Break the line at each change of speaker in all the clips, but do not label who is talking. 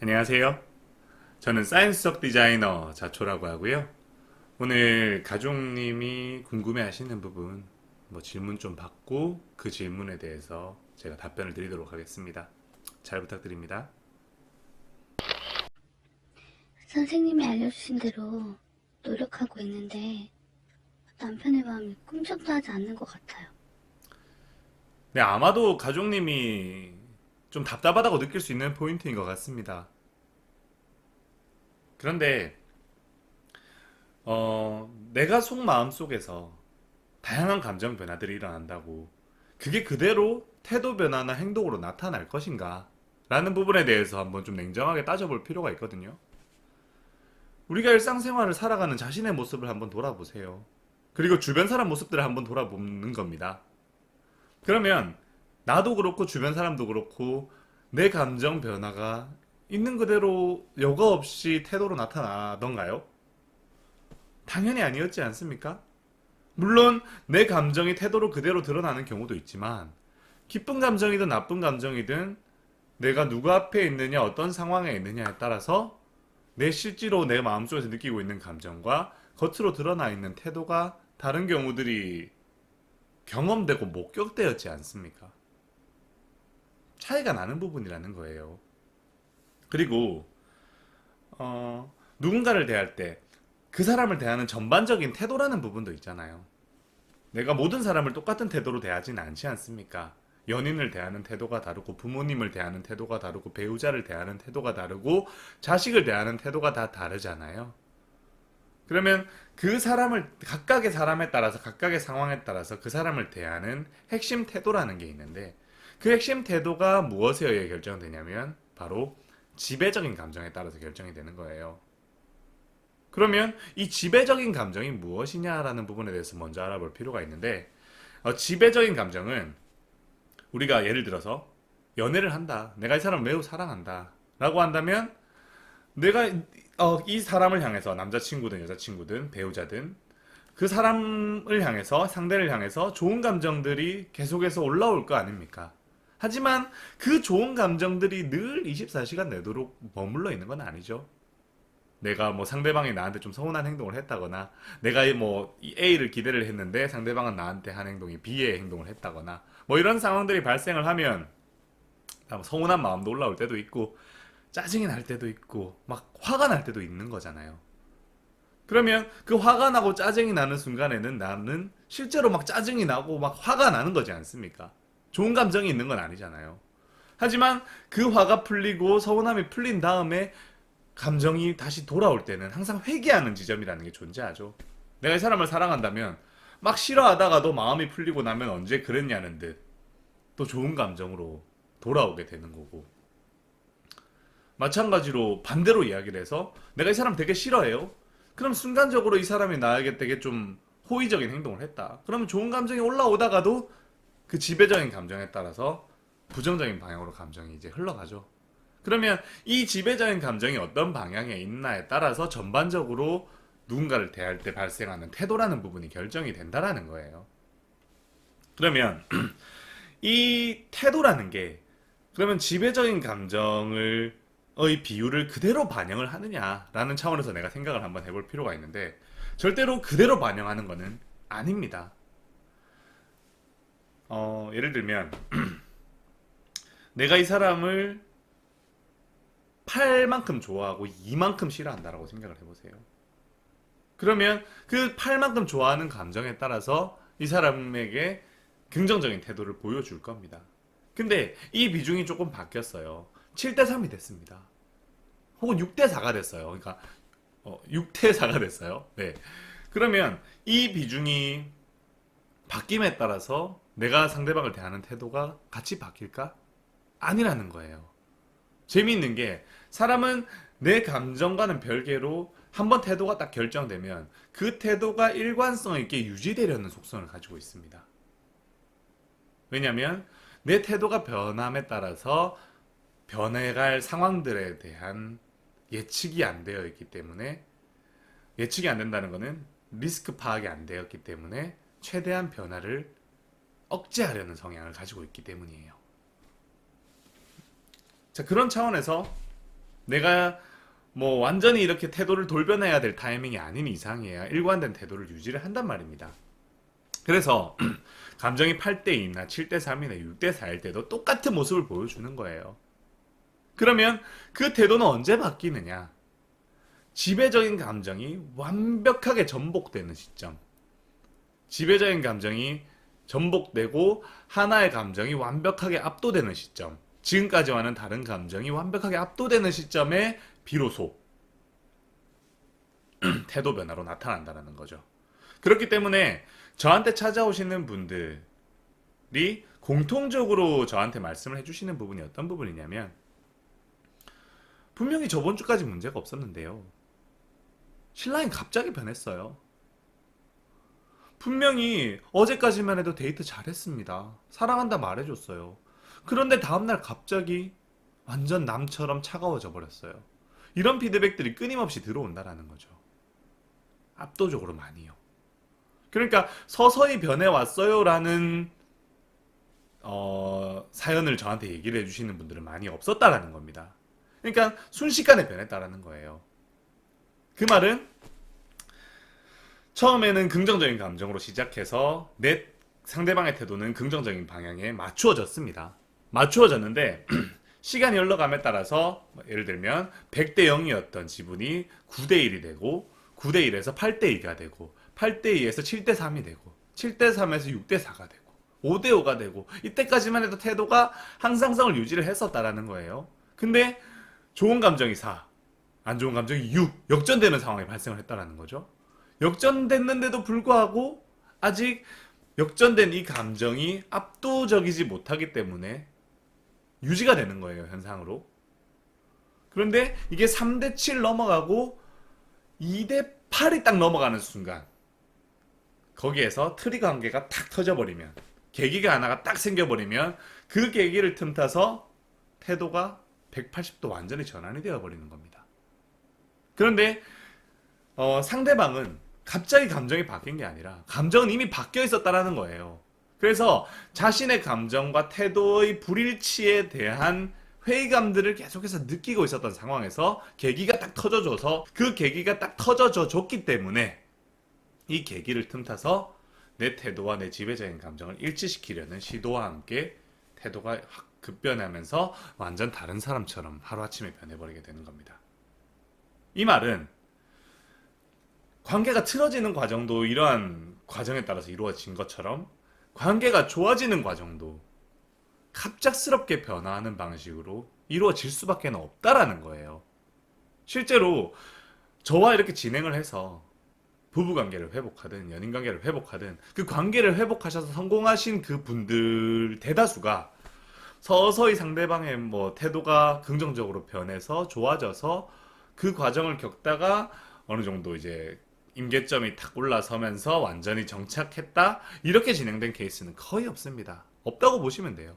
안녕하세요. 저는 사이언스적 디자이너 자초라고 하고요. 오늘 가족님이 궁금해하시는 부분 질문 좀 받고 그 질문에 대해서 제가 답변을 드리도록 하겠습니다. 잘 부탁드립니다.
선생님이 알려주신 대로 노력하고 있는데 남편의 마음이 꿈쩍도 하지 않는 것 같아요.
네, 아마도 가족님이 좀 답답하다고 느낄 수 있는 포인트인 것 같습니다. 그런데 내가 속마음 속에서 다양한 감정 변화들이 일어난다고 그게 그대로 태도 변화나 행동으로 나타날 것인가? 라는 부분에 대해서 한번 좀 냉정하게 따져볼 필요가 있거든요. 우리가 일상생활을 살아가는 자신의 모습을 한번 돌아보세요. 그리고 주변 사람 모습들을 한번 돌아보는 겁니다. 그러면 나도 그렇고 주변 사람도 그렇고 내 감정 변화가 있는 그대로 여과 없이 태도로 나타나던가요? 당연히 아니었지 않습니까? 물론 내 감정이 태도로 그대로 드러나는 경우도 있지만 기쁜 감정이든 나쁜 감정이든 내가 누구 앞에 있느냐 어떤 상황에 있느냐에 따라서 내 실제로 내 마음속에서 느끼고 있는 감정과 겉으로 드러나 있는 태도가 다른 경우들이 경험되고 목격되었지 않습니까? 차이가 나는 부분이라는 거예요. 그리고 누군가를 대할 때 그 사람을 대하는 전반적인 태도라는 부분도 있잖아요. 내가 모든 사람을 똑같은 태도로 대하지는 않지 않습니까? 연인을 대하는 태도가 다르고 부모님을 대하는 태도가 다르고 배우자를 대하는 태도가 다르고 자식을 대하는 태도가 다 다르잖아요. 그러면 그 사람을 각각의 사람에 따라서 각각의 상황에 따라서 그 사람을 대하는 핵심 태도라는 게 있는데 그 핵심 태도가 무엇에 의해 결정되냐면 바로 지배적인 감정에 따라서 결정이 되는 거예요. 그러면 이 지배적인 감정이 무엇이냐라는 부분에 대해서 먼저 알아볼 필요가 있는데 지배적인 감정은 우리가 예를 들어서 연애를 한다. 내가 이 사람을 매우 사랑한다. 라고 한다면 내가 이 사람을 향해서 남자친구든 여자친구든 배우자든 그 사람을 향해서 상대를 향해서 좋은 감정들이 계속해서 올라올 거 아닙니까? 하지만 그 좋은 감정들이 늘 24시간 내도록 머물러 있는 건 아니죠. 내가 뭐 상대방이 나한테 좀 서운한 행동을 했다거나 내가 이 A를 기대를 했는데 상대방은 나한테 한 행동이 B의 행동을 했다거나 뭐 이런 상황들이 발생을 하면 서운한 마음도 올라올 때도 있고 짜증이 날 때도 있고 막 화가 날 때도 있는 거잖아요. 그러면 그 화가 나고 짜증이 나는 순간에는 나는 실제로 막 짜증이 나고 막 화가 나는 거지 않습니까? 좋은 감정이 있는 건 아니잖아요. 하지만 그 화가 풀리고 서운함이 풀린 다음에 감정이 다시 돌아올 때는 항상 회귀하는 지점이라는 게 존재하죠. 내가 이 사람을 사랑한다면 막 싫어하다가도 마음이 풀리고 나면 언제 그랬냐는 듯 또 좋은 감정으로 돌아오게 되는 거고 마찬가지로 반대로 이야기를 해서 내가 이 사람 되게 싫어해요. 그럼 순간적으로 이 사람이 나에게 되게 좀 호의적인 행동을 했다. 그러면 좋은 감정이 올라오다가도 그 지배적인 감정에 따라서 부정적인 방향으로 감정이 이제 흘러가죠. 그러면 이 지배적인 감정이 어떤 방향에 있나에 따라서 전반적으로 누군가를 대할 때 발생하는 태도라는 부분이 결정이 된다라는 거예요. 그러면 이 태도라는 게 그러면 지배적인 감정을 의 비율을 그대로 반영을 하느냐라는 차원에서 내가 생각을 한번 해볼 필요가 있는데 절대로 그대로 반영하는 것은 아닙니다. 예를 들면 내가 이 사람을 팔만큼 좋아하고 이만큼 싫어한다라고 생각을 해보세요. 그러면 그 팔만큼 좋아하는 감정에 따라서 이 사람에게 긍정적인 태도를 보여줄 겁니다. 근데 이 비중이 조금 바뀌었어요. 7대 3이 됐습니다. 혹은 6대 4가 됐어요. 그러니까 6대 4가 됐어요. 네. 그러면 이 비중이 바뀜에 따라서 내가 상대방을 대하는 태도가 같이 바뀔까? 아니라는 거예요. 재미있는 게 사람은 내 감정과는 별개로 한번 태도가 딱 결정되면 그 태도가 일관성 있게 유지되려는 속성을 가지고 있습니다. 왜냐하면 내 태도가 변함에 따라서 변해갈 상황들에 대한 예측이 안 되어 있기 때문에 예측이 안 된다는 것은 리스크 파악이 안 되었기 때문에 최대한 변화를 억제하려는 성향을 가지고 있기 때문이에요. 자, 그런 차원에서 내가 뭐 완전히 이렇게 태도를 돌변해야 될 타이밍이 아닌 이상이야 일관된 태도를 유지를 한단 말입니다. 그래서 감정이 8대2나 7대3이나 6대4일 때도 똑같은 모습을 보여주는 거예요. 그러면 그 태도는 언제 바뀌느냐? 지배적인 감정이 완벽하게 전복되는 시점. 지배적인 감정이 전복되고 하나의 감정이 완벽하게 압도되는 시점. 지금까지와는 다른 감정이 완벽하게 압도되는 시점에 비로소 태도 변화로 나타난다는 거죠. 그렇기 때문에 저한테 찾아오시는 분들이 공통적으로 저한테 말씀을 해주시는 부분이 어떤 부분이냐면 분명히 저번 주까지 문제가 없었는데요. 신랑이 갑자기 변했어요. 분명히 어제까지만 해도 데이트 잘했습니다. 사랑한다 말해줬어요. 그런데 다음날 갑자기 완전 남처럼 차가워져 버렸어요. 이런 피드백들이 끊임없이 들어온다라는 거죠. 압도적으로 많이요. 그러니까 서서히 변해왔어요라는 사연을 저한테 얘기를 해주시는 분들은 많이 없었다라는 겁니다. 그러니까 순식간에 변했다라는 거예요. 그 말은 처음에는 긍정적인 감정으로 시작해서 내 상대방의 태도는 긍정적인 방향에 맞추어졌습니다. 맞추어졌는데 시간이 흘러감에 따라서 예를 들면 100대 0이었던 지분이 9대 1이 되고 9대 1에서 8대 2가 되고 8대 2에서 7대 3이 되고 7대 3에서 6대 4가 되고 5대 5가 되고 이때까지만 해도 태도가 항상성을 유지를 했었다라는 거예요. 근데 좋은 감정이 4, 안 좋은 감정이 6, 역전되는 상황이 발생을 했다라는 거죠. 역전됐는데도 불구하고 아직 역전된 이 감정이 압도적이지 못하기 때문에 유지가 되는 거예요, 현상으로. 그런데 이게 3대 7 넘어가고 2대 8이 딱 넘어가는 순간 거기에서 트리거 한 개가 탁 터져버리면 계기가 하나가 딱 생겨버리면 그 계기를 틈타서 태도가 180도 완전히 전환이 되어버리는 겁니다. 그런데 상대방은 갑자기 감정이 바뀐 게 아니라 감정은 이미 바뀌어 있었다라는 거예요. 그래서 자신의 감정과 태도의 불일치에 대한 회의감들을 계속해서 느끼고 있었던 상황에서 계기가 딱 터져줘서 그 계기가 딱 터져져 줬기 때문에 이 계기를 틈타서 내 태도와 내 지배적인 감정을 일치시키려는 시도와 함께 태도가 확 급변하면서 완전 다른 사람처럼 하루아침에 변해버리게 되는 겁니다. 이 말은 관계가 틀어지는 과정도 이러한 과정에 따라서 이루어진 것처럼 관계가 좋아지는 과정도 갑작스럽게 변화하는 방식으로 이루어질 수밖에 없다라는 거예요. 실제로 저와 이렇게 진행을 해서 부부관계를 회복하든 연인관계를 회복하든 그 관계를 회복하셔서 성공하신 그 분들 대다수가 서서히 상대방의 뭐 태도가 긍정적으로 변해서 좋아져서 그 과정을 겪다가 어느 정도 이제 임계점이 탁 올라서면서 완전히 정착했다 이렇게 진행된 케이스는 거의 없습니다. 없다고 보시면 돼요.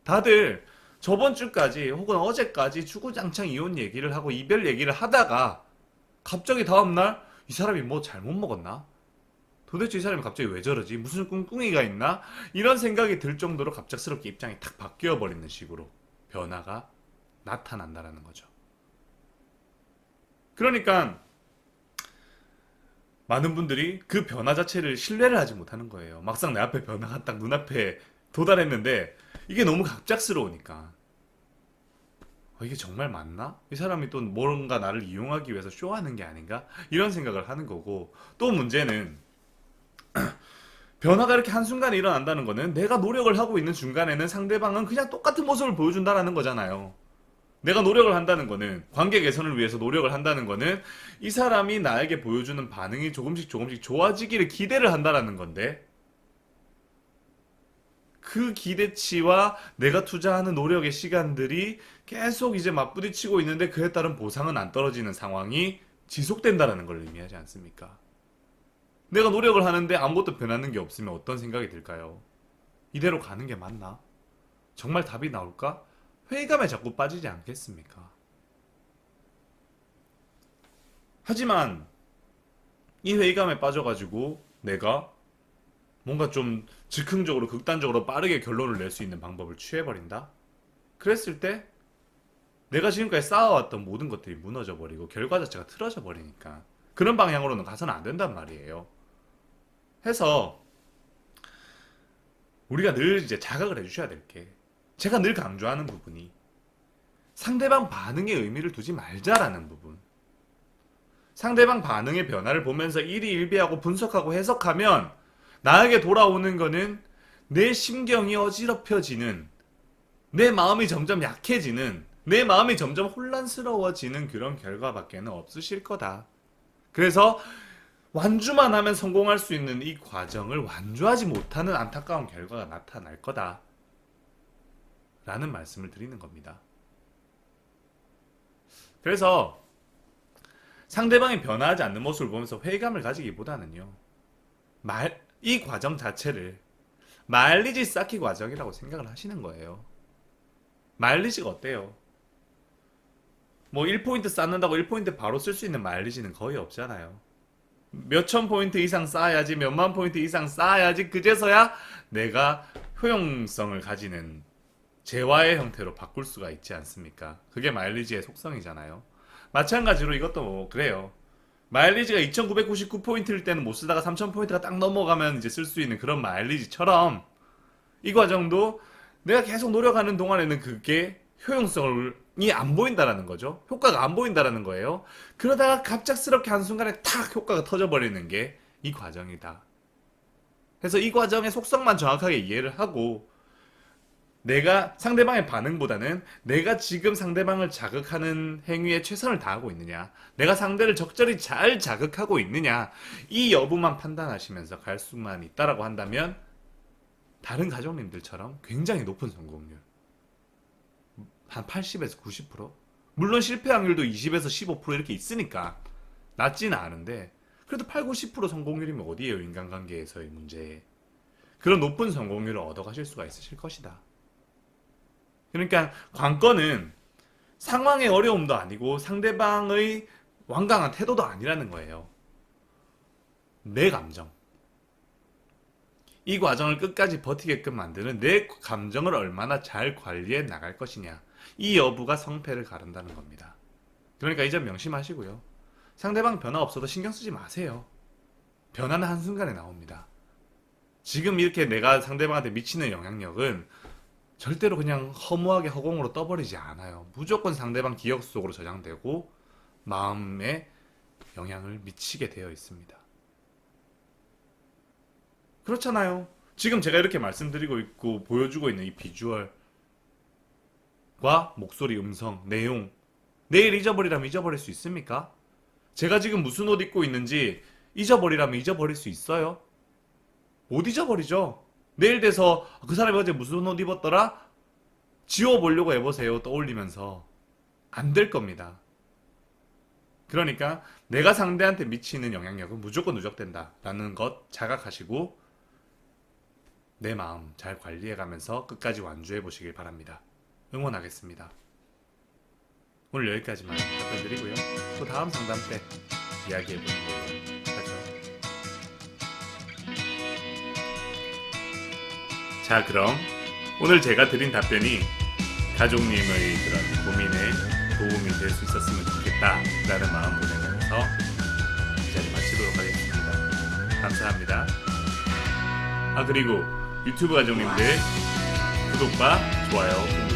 다들 저번 주까지 혹은 어제까지 주구장창 이혼 얘기를 하고 이별 얘기를 하다가 갑자기 다음날 이 사람이 뭐 잘못 먹었나? 도대체 이 사람이 갑자기 왜 저러지? 무슨 꿍꿍이가 있나? 이런 생각이 들 정도로 갑작스럽게 입장이 탁 바뀌어 버리는 식으로 변화가 나타난다라는 거죠. 그러니까 많은 분들이 그 변화 자체를 신뢰를 하지 못하는 거예요. 막상 내 앞에 변화가 딱 눈앞에 도달했는데 이게 너무 갑작스러우니까 이게 정말 맞나? 이 사람이 또 뭔가 나를 이용하기 위해서 쇼하는 게 아닌가? 이런 생각을 하는 거고 또 문제는 변화가 이렇게 한순간에 일어난다는 거는 내가 노력을 하고 있는 중간에는 상대방은 그냥 똑같은 모습을 보여준다는 거잖아요. 내가 노력을 한다는 거는 관계 개선을 위해서 노력을 한다는 거는 이 사람이 나에게 보여주는 반응이 조금씩 조금씩 좋아지기를 기대를 한다는 건데 그 기대치와 내가 투자하는 노력의 시간들이 계속 이제 맞부딪히고 있는데 그에 따른 보상은 안 떨어지는 상황이 지속된다는 걸 의미하지 않습니까? 내가 노력을 하는데 아무것도 변하는 게 없으면 어떤 생각이 들까요? 이대로 가는 게 맞나? 정말 답이 나올까? 회의감에 자꾸 빠지지 않겠습니까? 하지만 이 회의감에 빠져가지고 내가 뭔가 좀 즉흥적으로 극단적으로 빠르게 결론을 낼 수 있는 방법을 취해버린다? 그랬을 때 내가 지금까지 쌓아왔던 모든 것들이 무너져 버리고 결과 자체가 틀어져 버리니까 그런 방향으로는 가서는 안 된단 말이에요. 해서 우리가 늘 이제 자각을 해주셔야 될 게, 제가 늘 강조하는 부분이 상대방 반응에 의미를 두지 말자라는 부분. 상대방 반응의 변화를 보면서 일희일비하고 분석하고 해석하면 나에게 돌아오는 거는 내 심경이 어지럽혀지는, 내 마음이 점점 약해지는, 내 마음이 점점 혼란스러워지는 그런 결과밖에는 없으실 거다. 그래서 완주만 하면 성공할 수 있는 이 과정을 완주하지 못하는 안타까운 결과가 나타날 거다. 라는 말씀을 드리는 겁니다. 그래서 상대방이 변화하지 않는 모습을 보면서 회의감을 가지기보다는요, 이 과정 자체를 마일리지 쌓기 과정이라고 생각을 하시는 거예요. 마일리지가 어때요? 뭐 1포인트 쌓는다고 1포인트 바로 쓸 수 있는 마일리지는 거의 없잖아요. 몇천 포인트 이상 쌓아야지, 몇만 포인트 이상 쌓아야지 그제서야 내가 효용성을 가지는 재화의 형태로 바꿀 수가 있지 않습니까? 그게 마일리지의 속성이잖아요. 마찬가지로 이것도 뭐 그래요. 마일리지가 2999포인트일 때는 못 쓰다가 3000포인트가 딱 넘어가면 이제 쓸 수 있는 그런 마일리지처럼 이 과정도 내가 계속 노력하는 동안에는 그게 효용성이 안 보인다라는 거죠. 효과가 안 보인다라는 거예요. 그러다가 갑작스럽게 한순간에 탁 효과가 터져버리는 게 이 과정이다. 그래서 이 과정의 속성만 정확하게 이해를 하고 내가 상대방의 반응보다는 내가 지금 상대방을 자극하는 행위에 최선을 다하고 있느냐, 내가 상대를 적절히 잘 자극하고 있느냐, 이 여부만 판단하시면서 갈 수만 있다라고 한다면 다른 가족님들처럼 굉장히 높은 성공률, 한 80에서 90%? 물론 실패 확률도 20에서 15% 이렇게 있으니까 낮지는 않은데 그래도 8, 90% 성공률이면 어디에요, 인간관계에서의 문제. 그런 높은 성공률을 얻어가실 수가 있으실 것이다. 그러니까 관건은 상황의 어려움도 아니고 상대방의 완강한 태도도 아니라는 거예요. 내 감정. 이 과정을 끝까지 버티게끔 만드는 내 감정을 얼마나 잘 관리해 나갈 것이냐. 이 여부가 성패를 가른다는 겁니다. 그러니까 이 점 명심하시고요. 상대방 변화 없어도 신경 쓰지 마세요. 변화는 한순간에 나옵니다. 지금 이렇게 내가 상대방한테 미치는 영향력은 절대로 그냥 허무하게 허공으로 떠버리지 않아요. 무조건 상대방 기억 속으로 저장되고 마음에 영향을 미치게 되어 있습니다. 그렇잖아요. 지금 제가 이렇게 말씀드리고 있고 보여주고 있는 이 비주얼과 목소리, 음성, 내용, 내일 잊어버리라면 잊어버릴 수 있습니까? 제가 지금 무슨 옷 입고 있는지 잊어버리라면 잊어버릴 수 있어요? 못 잊어버리죠. 내일 돼서 그 사람이 어제 무슨 옷 입었더라? 지워보려고 해보세요. 떠올리면서. 안 될 겁니다. 그러니까 내가 상대한테 미치는 영향력은 무조건 누적된다 라는 것 자각하시고 내 마음 잘 관리해가면서 끝까지 완주해 보시길 바랍니다. 응원하겠습니다. 오늘 여기까지만 답변드리고요. 또 다음 상담 때 이야기해보는 걸로 하죠. 자, 그럼 오늘 제가 드린 답변이 가족님의 그런 고민에 도움이 될 수 있었으면 좋겠다라는 마음으로 내면서 이 자리 마치도록 하겠습니다. 감사합니다. 그리고 유튜브 가족님들 구독과 좋아요